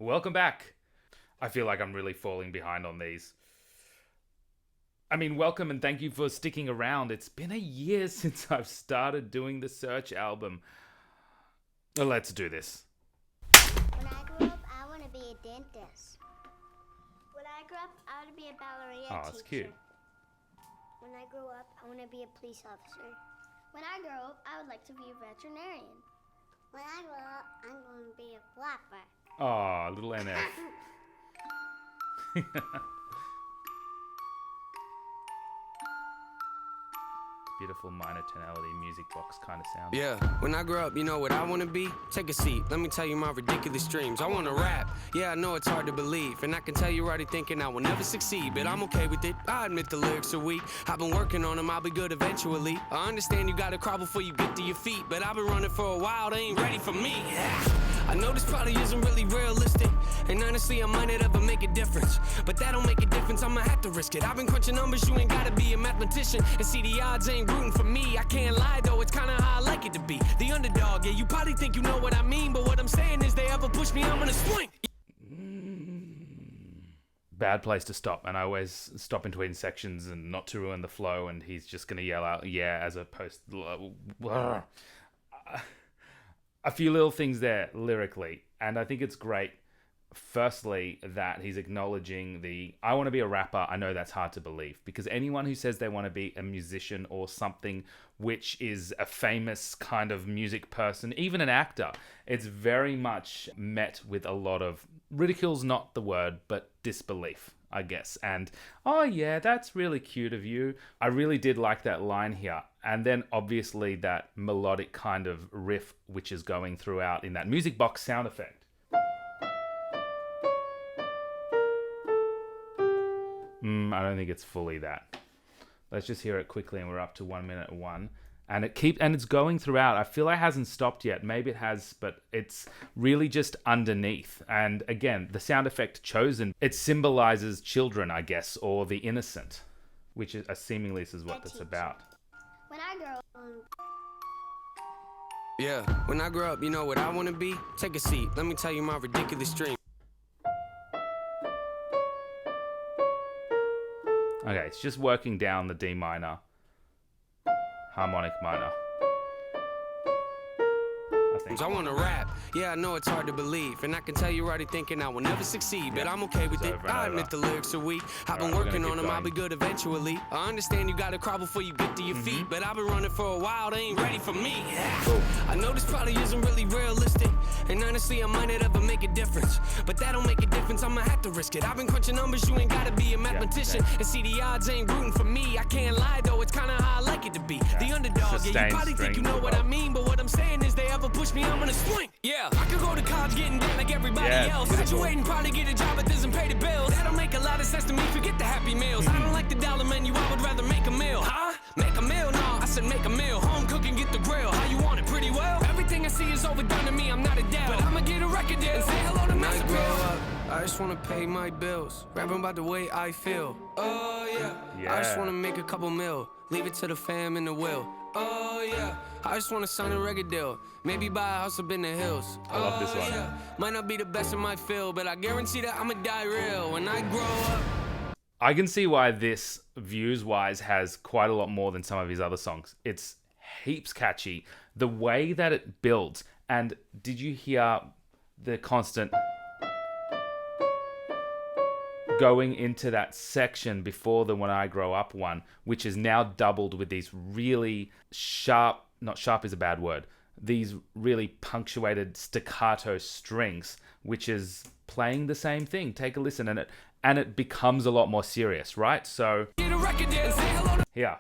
Welcome back. I feel like I'm really falling behind on these. I mean, welcome and thank you for sticking around. It's been a year since I've started doing the Search album. Let's do this. When I grow up, I want to be a dentist. When I grow up, I want to be a ballerina teacher. Oh, that's cute. When I grow up, I want to be a police officer. When I grow up, I would like to be a veterinarian. When I grow up, I'm going to be a flapper. Oh, little NF. Beautiful minor tonality music box kind of sound. Yeah, when I grow up, you know what I want to be? Take a seat, let me tell you my ridiculous dreams. I want to rap, yeah, I know it's hard to believe. And I can tell you're already thinking I will never succeed, but I'm okay with it, I admit the lyrics are weak. I've been working on them, I'll be good eventually. I understand you gotta crawl before you get to your feet, but I've been running for a while, they ain't ready for me. I know this probably isn't really realistic, and honestly I might not ever make a difference, but that don't make a difference, I'ma have to risk it. I've been crunching numbers, you ain't gotta be a mathematician, and see the odds ain't rooting for me. I can't lie though, it's kinda how I like it to be the underdog. Yeah, you probably think you know what I mean, but what I'm saying is they ever push me, I'm gonna swing. Bad place to stop, and I always stop in between sections and not to ruin the flow, and he's just gonna yell out yeah as opposed to a few little things there lyrically, and I think it's great. Firstly, that he's acknowledging I want to be a rapper. I know that's hard to believe, because anyone who says they want to be a musician or something which is a famous kind of music person, even an actor, it's very much met with a lot of ridicule's not the word, but disbelief, I guess. And, oh yeah, that's really cute of you. I really did like that line here. And then obviously that melodic kind of riff which is going throughout in that music box sound effect. I don't think it's fully that. Let's just hear it quickly, and we're up to 1 minute 1. And it's going throughout. I feel like it hasn't stopped yet. Maybe it has, but it's really just underneath. And again, the sound effect chosen, it symbolizes children, I guess, or the innocent, which is seemingly this is what it's about. When I grow up, Yeah, when I grow up, you know what I want to be? Take a seat, let me tell you my ridiculous dream. Okay, it's just working down the D minor, harmonic minor. I want to rap, yeah, I know it's hard to believe, and I can tell you're already thinking I will never succeed, but I'm okay with it, I admit the lyrics are weak. I've been working on them, I'll be good eventually. I understand you gotta crawl before you get to your feet, but I've been running for a while, they ain't ready for me. I know this probably isn't really realistic, and honestly I might not ever make a difference, but that don't make a difference, I'ma have to risk it. I've been crunching numbers, you ain't gotta be a mathematician, and see the odds ain't rooting for me. I can't lie though, it's kinda how I like it to be the underdog. Yeah, you probably think you know what I mean, but what I'm saying is they ever push me, I'm gonna swing. Yeah, I could go to college getting down like everybody else. Graduating, probably get a job that doesn't pay the bills. That don't make a lot of sense to me, forget the happy meals. I don't like the dollar menu, I would rather make a meal. Huh? Make a meal? No, I said make a meal. Home cooking, get the grill. How you want it? Pretty well. Everything I see is overdone to me, I'm not a dad, but I'ma get a record deal and say hello to Master Bill. I just wanna pay my bills, rapping about the way I feel. Oh yeah, I just wanna make a couple mil, leave it to the fam in the will. Oh yeah, I just wanna sign a record deal, maybe buy a house up in the hills. I love this one. Yeah. Might not be the best in my field, but I guarantee that I'ma die real when I grow up. I can see why this, views-wise, has quite a lot more than some of his other songs. It's heaps catchy. The way that it builds, and did you hear the constant going into that section before the When I Grow Up one, which is now doubled with these really sharp, not sharp is a bad word, these really punctuated staccato strings, which is playing the same thing. Take a listen, and it becomes a lot more serious, right? So yeah.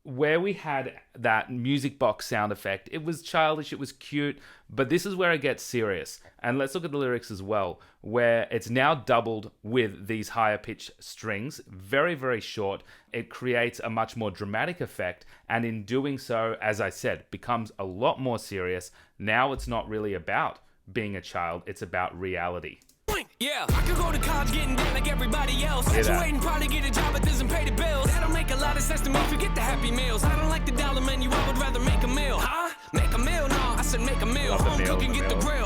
Where we had that music box sound effect, it was childish, it was cute, but this is where it gets serious. And let's look at the lyrics as well, where it's now doubled with these higher pitch strings, very, very short. It creates a much more dramatic effect, and in doing so, as I said, becomes a lot more serious. Now it's not really about being a child, it's about reality. Yeah, I could go to college getting down like everybody else. Graduating, probably get a job that doesn't pay the bills. That don't make a lot of sense to me, forget the happy meals. I don't like the dollar menu, I would rather make a meal. Huh? Make a meal? No, I said make a meal. Home cooking, get the grill.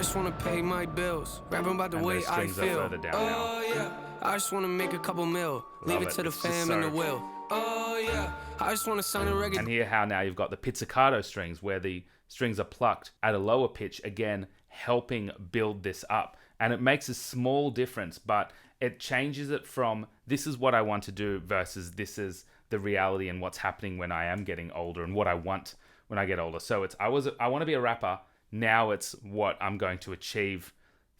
just wanna pay my bills, rapping about the And way those I strings are feel. further down now. Yeah, I just wanna make a couple mil, leave it to the It's just fam and the will. Yeah, I just wanna sign a record. And here how now you've got the pizzicato strings where the strings are plucked at a lower pitch, again helping build this up. And it makes a small difference, but it changes it from this is what I want to do versus this is the reality and what's happening when I am getting older and what I want when I get older. So it's I want to be a rapper. Now it's what I'm going to achieve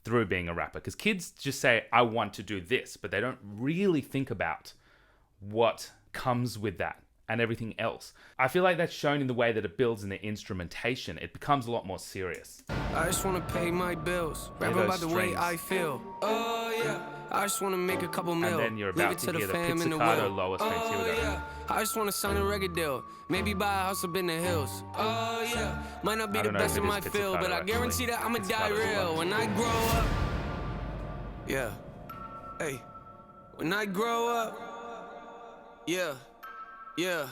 through being a rapper. Because kids just say, I want to do this, but they don't really think about what comes with that and everything else. I feel like that's shown in the way that it builds in the instrumentation. It becomes a lot more serious. I just wanna pay my bills, rapping about the way I feel. Yeah, I just wanna make a couple mil, And then you're leave about it to to the hear the fam and the pizzicato will. lower strings. Here we go. Yeah, I just wanna sign a record deal, maybe buy a house up in the hills. Yeah, might not be I the don't know best if in it my is field, but I pizzicato, guarantee actually. that I'ma die Pizzicato's real low. when I grow up. Yeah, hey, when I grow up. Yeah,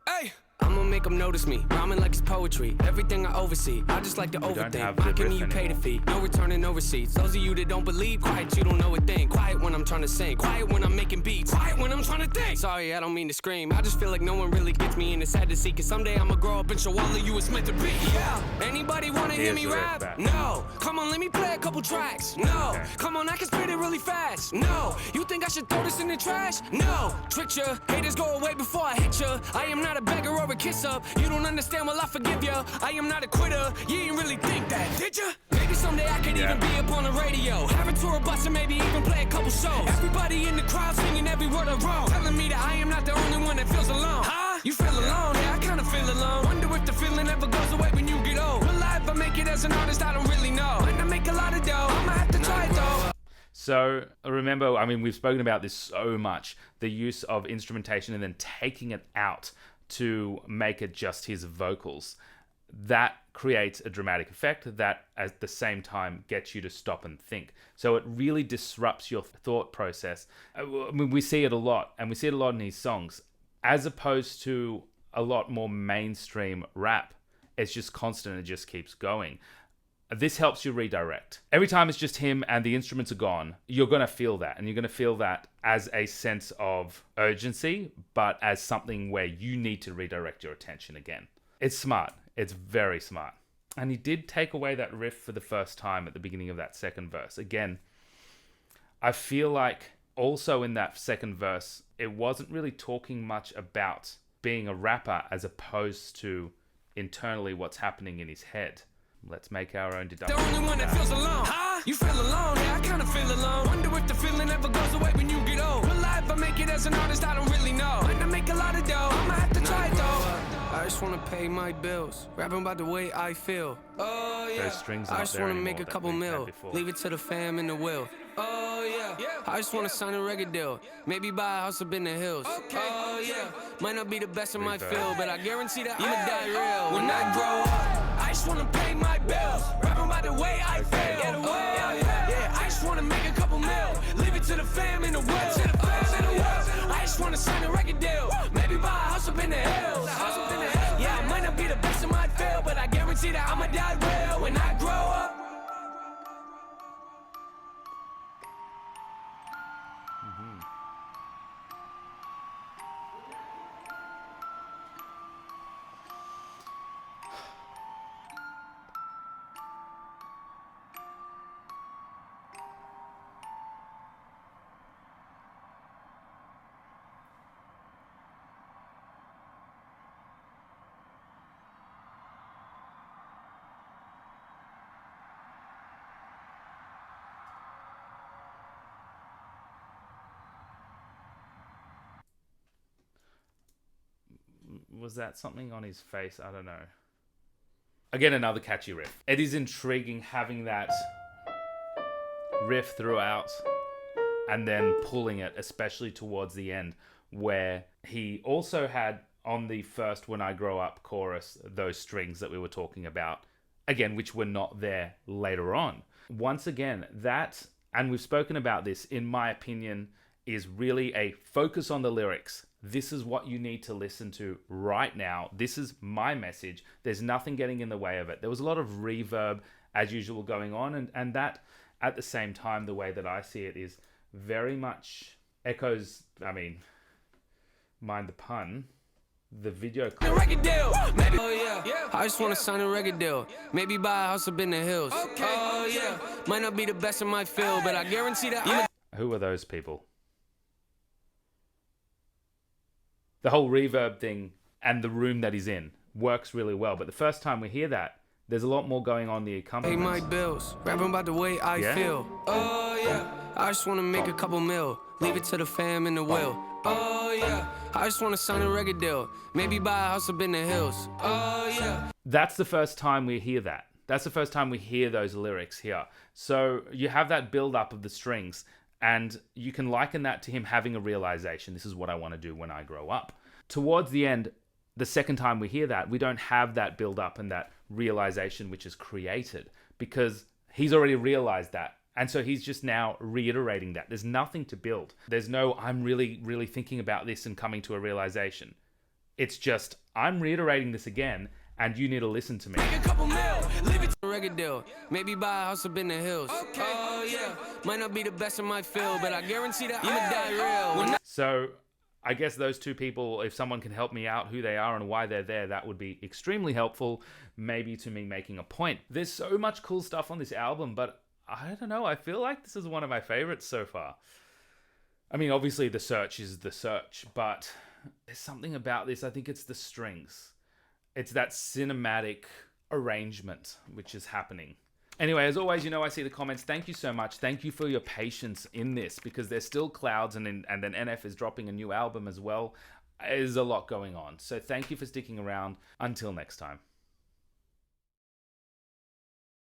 hey. I'ma make them notice me, rhyming like it's poetry. Everything I oversee, I just like to don't overthink. have the Why can riff you pay the anymore. fee? No returning, no receipts. Those of you that don't believe, quiet, you don't know a thing. Quiet when I'm trying to sing, quiet when I'm making beats, quiet when I'm trying to think. Sorry, I don't mean to scream. I just feel like no one really gets me, and it's sad to see. Cause someday I'ma grow up and show all of you it's meant to be. Yeah, anybody wanna hear Here's me the riff rap? back. No. Come on, let me play a couple tracks. No. Okay. Come on, I can spit it really fast. No. You think I should throw this in the trash? No. Tricked ya. Haters go away before I hit ya. I am not a beggar or a kiss up. You don't understand, well I forgive ya. I am not a quitter. You ain't really think that, did ya? Maybe someday I could even be up on the radio. Have a tour bus and maybe even play a couple shows. Everybody in the crowd singing every word I wrote. Telling me that I am not the only one that feels alone. Huh? You feel alone? Yeah, I kinda feel alone. Wonder if the feeling ever goes away when you get old. Will I ever make it as an artist? I don't really know. Might not make a lot of dough. I'ma have to try it though. So remember, I mean, we've spoken about this so much, the use of instrumentation and then taking it out to make it just his vocals. That creates a dramatic effect that at the same time gets you to stop and think. So it really disrupts your thought process. I mean, we see it a lot, and we see it a lot in his songs, as opposed to a lot more mainstream rap. It's just constant, it just keeps going. This helps you redirect. Every time it's just him and the instruments are gone, you're going to feel that. And you're going to feel that as a sense of urgency, but as something where you need to redirect your attention again. It's smart. It's very smart. And he did take away that riff for the first time at the beginning of that second verse. Again, I feel like also in that second verse, it wasn't really talking much about being a rapper as opposed to internally what's happening in his head. Let's make our own deduction. The only one that feels alone. Huh? You feel alone? Yeah, I kinda feel alone. Wonder if the feeling ever goes away when you get old. Will I ever make it as an artist? I don't really know. Might not make a lot of dough. I'ma have to try it though. I just wanna pay my bills, rapping about the way I feel. Yeah. Those strings are I not just there wanna anymore make a that couple we've had mil, before. leave it to the fam and the will. Yeah. I just wanna sign a record deal, maybe buy a house up in the hills. Yeah. Might not be the best in my Reverb. field, but I guarantee that I'ma die real when I grow up. I just wanna pay my bills, rapping about the way I feel. Yeah. I just wanna make a couple mil, leave it to the fam and the will. I just wanna sign a record deal, maybe buy a house up in the hills. Yeah, I might not be the best in my field, but I guarantee that I'ma die real when I grow up. Was that something on his face? I don't know. Again, another catchy riff. It is intriguing having that riff throughout and then pulling it, especially towards the end, where he also had on the first When I Grow Up chorus, those strings that we were talking about, again, which were not there later on. Once again, that, and we've spoken about this, in my opinion, is really a focus on the lyrics. This is what you need to listen to right now. This is my message. There's nothing getting in the way of it. There was a lot of reverb as usual going on. And that, at the same time, the way that I see it is very much echoes, I mean, mind the pun, the video clip. Record deal. Maybe, oh yeah. I just want to sign a record deal. Maybe buy a house up in the hills. Okay. Oh yeah. Might not be the best in my field, but I guarantee that Who are those people? The whole reverb thing and the room that he's in works really well. But the first time we hear that, there's a lot more going on the accompaniment. Pay my bills. Rapping about the way I feel. Oh yeah. I just want to make a couple mil. Leave it to the fam in the will. Oh yeah. I just want to sign a record deal. Maybe buy a house up in the hills. Oh yeah. That's the first time we hear that. That's the first time we hear those lyrics here. So you have that build up of the strings, and you can liken that to him having a realization. This is what I want to do when I grow up. Towards the end, the second time we hear that, we don't have that build up and that realization which is created, because he's already realized that. And so he's just now reiterating that. There's nothing to build. There's no, I'm really, really thinking about this and coming to a realization. It's just, I'm reiterating this again, and you need to listen to me. Make a couple mil, leave it to a record deal. Maybe buy a house up in the hills. Okay. Oh yeah. Might not be the best in my field, but I guarantee that I'ma die real. So I guess those two people, if someone can help me out who they are and why they're there, that would be extremely helpful, maybe to me making a point. There's so much cool stuff on this album, but I don't know, I feel like this is one of my favorites so far. I mean, obviously The Search is The Search, but there's something about this, I think it's the strings. It's that cinematic arrangement which is happening. Anyway, as always, I see the comments. Thank you so much. Thank you for your patience in this, because there's still clouds, and then NF is dropping a new album as well. There's a lot going on. So thank you for sticking around. Until next time.